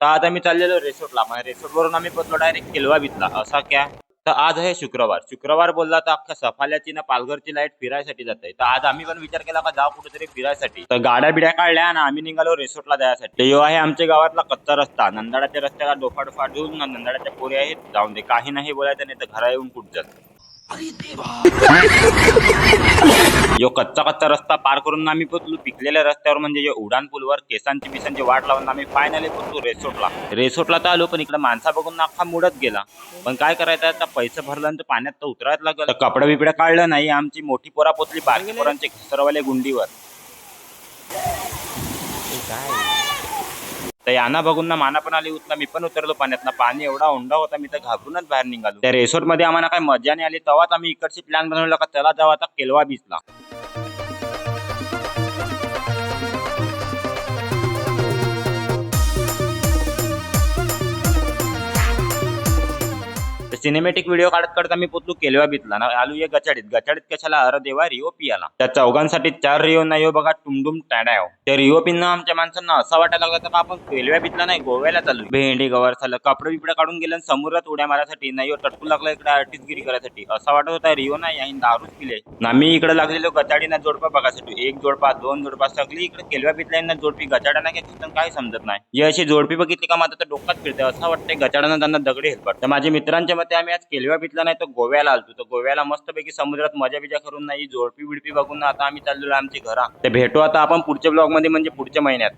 तर आज आम्ही चाललेलो रिसोर्टला. मग रिसोर्टवरून आम्ही पोहोचलो डायरेक्ट केलवा बीचला. असा क्या? तर आज आहे शुक्रवार. शुक्रवार बोलला तर अख्ख्या सफाल्याची ना पालघरची लाईट फिरायसाठी जाते. तर आज आम्ही पण विचार केला का जाऊ कुठेतरी फिरायसाठी. तर गाड्या बिड्या काढल्या ना आम्ही निघालो रिसोर्टला जायसाठी. तर ह्यो आहे आमच्या गावातला कच्चा रस्ता. नंदाळ्याच्या रस्त्याला डोफा देऊन नंदाळ्याच्या पोरी आहेत जाऊन दे. काही नाही बोलायचं नाही तर घरा येऊन कुठचं. यो कच्चा रस्ता पार करून आम्ही पोहोचलो पिकलेल्या रस्त्यावर म्हणजे यो उडान पूलवर केसांची बिसांची वाट लावून आम्ही फायनली पोहोचलो रिसोर्टला तर आलो पण इकडे माणसा बघून ना अख्खा मुडत गेला. पण काय करायचं आता पैसे भरलं तर पाण्यात तर उतरायला लागलं. तर कपडे बिपडे काढलं नाही आमची मोठी पोरा पोचली बारकी पोरांचे घसरवाले गुंडीवर. तर यांना बघून ना माना पण आली उतला मी पण उतरलो पाण्यात ना. पाणी एवढा ओंडा होता मी तर घाबरूनच बाहेर निघालो. त्या रिसोर्ट मध्ये आम्हाला काही मजा नाही आली. तेव्हाच आम्ही इकडची प्लॅन बनवला का चला जाऊ आता केलवा बीचला. सिनेमॅटिक व्हिडिओ काढत आम्ही पोचलो केलवा बीचला ना. आलू ये गचाडीत कशाला अरे देवा रिओ पियाला. त्या चौघांसाठी 4 रिओ नाही हो बघा टुमडुम टाड्याव. त्या रिओ पिन आमच्या माणसांना असा वाटायला लागला तर आपण केलव्या बीचला नाही गोव्याला चालू. भेंडी गवार झालं कपडे बिपडे काढून गेलं समुद्रात उड्या मारायसाठी नाही टटकू लागला इकडे आर्टिस्टगिरी करायसाठी. असा वाटत होता रिओ नाही आणि दारूच पिले ना. मी इकडे लागलेलो गचाडीना जोडपा बघायसाठी. 1 जोडपा 2 जोडपा सगळी इकडे केलव्या बीचला जोडपी गचाडा नाही काही समजत नाही. ही अशी जोडपी बघितली का माझं तर डोक्यात फिरते. असं वाटतंय गचाडानं त्यांना दगडी हेल्पट. तर माझ्या मित्रांच्या मते आम्ही आज केलवा बीचला नाही तर गोव्याला आलतो. तर गोव्याला मस्तपैकी समुद्रात मजा बिजा करून नाही जोडपी बिडपी बघून आता आम्ही चाललेलो आमची घरा. ते भेटू आता आपण पुढच्या ब्लॉग मध्ये म्हणजे पुढच्या महिन्यात.